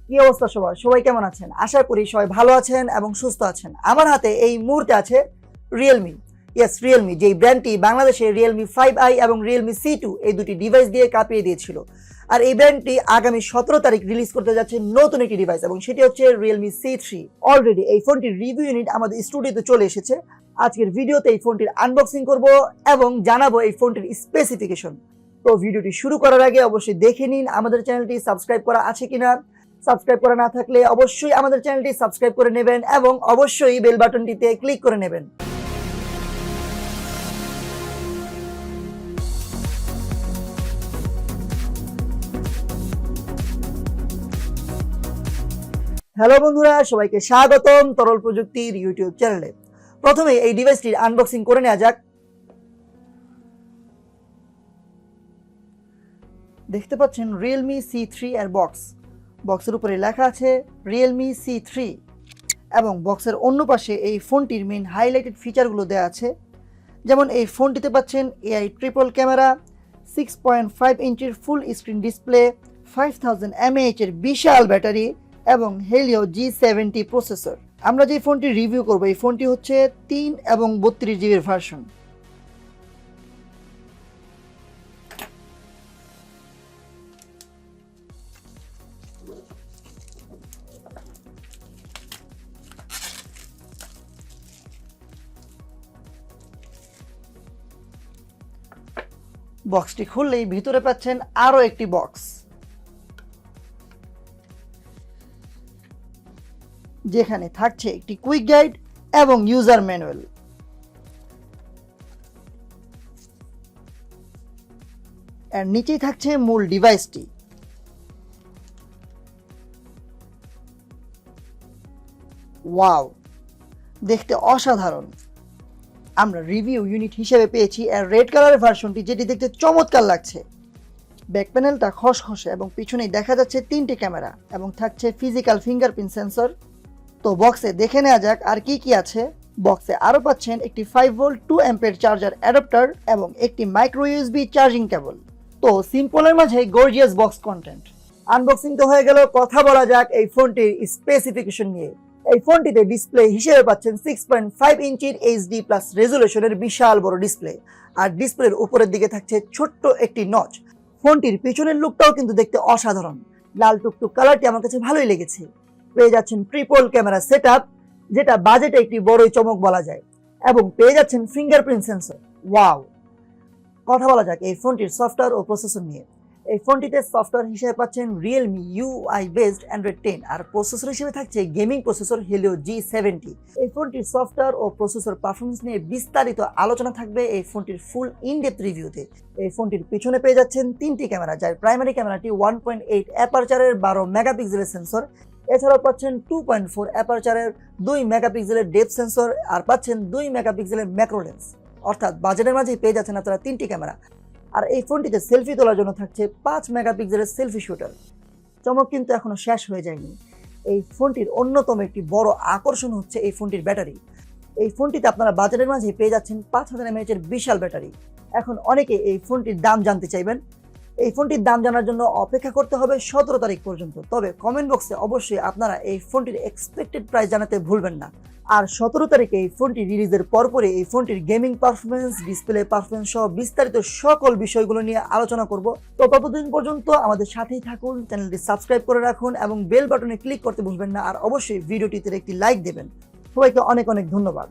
কি অবস্থা সবার? সবাই কেমন আছেন? আশা করি সবাই ভালো আছেন এবং সুস্থ আছেন। আমার হাতে এই মুহূর্তে আছে রিয়েলমি। রিয়েলমি, যেই ব্র্যান্ডটি বাংলাদেশে রিয়েলমি 5i এবং রিয়েলমি C2 এই দুটি ডিভাইস দিয়ে কাঁপিয়ে দিয়েছিল। আর এই ব্র্যান্ডটি আগামী 17 তারিখ রিলিজ করতে যাচ্ছে নতুন একটি ডিভাইস, এবং সেটি হচ্ছে রিয়েলমি C3। অলরেডি এই ফোনটির রিভিউ ইউনিট আমাদের স্টুডিওতে চলে এসেছে। আজকের ভিডিওতে এই ফোনটির আনবক্সিং করব এবং জানাবো এই ফোনটির স্পেসিফিকেশন। তো ভিডিওটি শুরু করার আগে অবশ্যই দেখে নিন আমাদের চ্যানেলটি সাবস্ক্রাইব করা আছে কিনা। সাবস্ক্রাইব করা না থাকলে অবশ্যই আমাদের চ্যানেলটি সাবস্ক্রাইব করে নেবেন এবং অবশ্যই বেল বাটনটিতে ক্লিক করে নেবেন। হ্যালো বন্ধুরা, সবাইকে স্বাগতম তরল প্রযুক্তির ইউটিউব চ্যানেলে। প্রথমে এই ডিভাইসটির আনবক্সিং করে নেওয়া যাক। দেখতে পাচ্ছেন রিয়েলমি C3 এর বক্সের উপরে লেখা আছে রিয়েলমি C3 এবং বক্সের অন্য পাশে এই ফোনটির মেইন হাইলাইটেড ফিচারগুলো দেওয়া আছে। যেমন এই ফোনটিতে পাচ্ছেন AI ট্রিপল ক্যামেরা, 6.5 ইঞ্চির ফুল স্ক্রিন ডিসপ্লে, 5000 mAh এর বিশাল ব্যাটারি এবং হেলিও G70 প্রসেসর। আমরা যে ফোনটি রিভিউ করব এই ফোনটি হচ্ছে 3 এবং 32 জিবির ভার্সন। বক্সটি খুললেই ভিতরে পাচ্ছেন আরো একটি বক্স, যেখানে থাকছে একটি কুইক গাইড এবং ইউজার ম্যানুয়াল। এর নিচেই থাকছে মূল ডিভাইসটি। ওয়াও, দেখতে অসাধারণ। আমরা রিভিউ ইউনিট হিসেবে পেয়েছি এর রেড কালারের ভার্সনটি, যেটি দেখতে চমৎকার লাগছে। ব্যাক প্যানেলটা খসখসে এবং পিছনেই দেখা যাচ্ছে 3টি ক্যামেরা এবং থাকছে ফিজিক্যাল ফিঙ্গারপ্রিন্ট সেন্সর। তো বক্সে দেখে নেওয়া যাক আর কি কি আছে। বক্সে আরও পাচ্ছেন একটি 5 ভোল্ট 2 অ্যাম্পিয়ার চার্জার অ্যাডাপ্টার এবং একটি মাইক্রো ইউএসবি চার্জিং কেবল। তো সিম্পলের মাঝে গর্জিয়াস বক্স কন্টেন্ট। আনবক্সিং তো হয়ে গেল, কথা বলা যাক এই ফোনটির স্পেসিফিকেশন নিয়ে। এই ফোনটিতে ডিসপ্লে হিসেবে পাচ্ছেন 6.5 ইঞ্চির HD+ রেজুলেশনের বিশাল বড় ডিসপ্লে, আর ডিসপ্লের উপরের দিকে থাকছে ছোট্ট একটি নচ। ফোনটির পিছনের লুকটাও কিন্তু দেখতে অসাধারণ। লাল টুকটুক কালারটি আমার কাছে ভালোই লেগেছে। পেয়ে যাচ্ছেন ট্রিপল ক্যামেরা সেটআপ, যেটা বাজেটে একটি বড়ই চমক বলা যায়, এবং পেয়ে যাচ্ছেন ফিঙ্গারপ্রিন্ট সেন্সর। ওয়াও। কথা বলা যাক এই ফোনটির সফটওয়্যার ও প্রসেসর নিয়ে। এই ফোনটিতে সফটওয়্যার হিসেবে পাচ্ছেন রিয়েলমি UI বেসড অ্যান্ড্রয়েড 10, আর প্রসেসর হিসেবে থাকছে গেমিং প্রসেসর হেলিও G70। এই ফোনটির সফটওয়্যার ও প্রসেসর পারফরমেন্স নিয়ে বিস্তারিত আলোচনা থাকবে এই ফোনটির ফুল ইনডেপথ রিভিউতে। এই ফোনটির পিছনে পেয়ে যাচ্ছেন 3টি ক্যামেরা, যার প্রাইমারি ক্যামেরাটি 1.8 অ্যাপারচারের 12 মেগাপিক্সেলের সেন্সর। এছাড়াও পাচ্ছেন 2.4 অ্যাপারচারের 2 মেগাপিক্সেলের ডেপথ সেন্সর, আর পাচ্ছেন 2 মেগাপিক্সেলের ম্যাক্রো লেন্স। অর্থাৎ বাজেটের মাঝেই পেয়ে যাচ্ছেন আপনারা 3টি ক্যামেরা। আর এই ফোনটিতে সেলফি তোলার জন্য থাকছে 5 মেগাপিক্সেলের সেলফি শুটার। চমক কিন্তু এখনো শেষ হয়ে যায়নি। এই ফোনটির অন্যতম একটি বড় আকর্ষণ হচ্ছে এই ফোনটির ব্যাটারি। এই ফোনটিতে আপনারা বাজেটের মাঝে পেয়ে যাচ্ছেন 5000 mAh এর বিশাল ব্যাটারি। এখন অনেকে এই ফোনটির দাম জানতে চাইবেন। এই ফোনটির দাম জানার জন্য অপেক্ষা করতে হবে 17 তারিখ পর্যন্ত। তবে কমেন্ট বক্সে অবশ্যই আপনারা এই ফোনটির এক্সপেক্টেড প্রাইস জানাতে ভুলবেন না। আর 17 তারিখে এই ফোনটি রিলিজের পরপরই এই ফোনটির গেমিং পারফরমেন্স, ডিসপ্লে পারফরমেন্স সহ বিস্তারিত সকল বিষয়গুলো নিয়ে আলোচনা করব। তো ততদিন পর্যন্ত আমাদের সাথেই থাকুন, চ্যানেলটি সাবস্ক্রাইব করে রাখুন এবং বেল বাটনে ক্লিক করতে ভুলবেন না। আর অবশ্যই ভিডিওটিতে একটি লাইক দেবেন। সবাইকে অনেক অনেক ধন্যবাদ।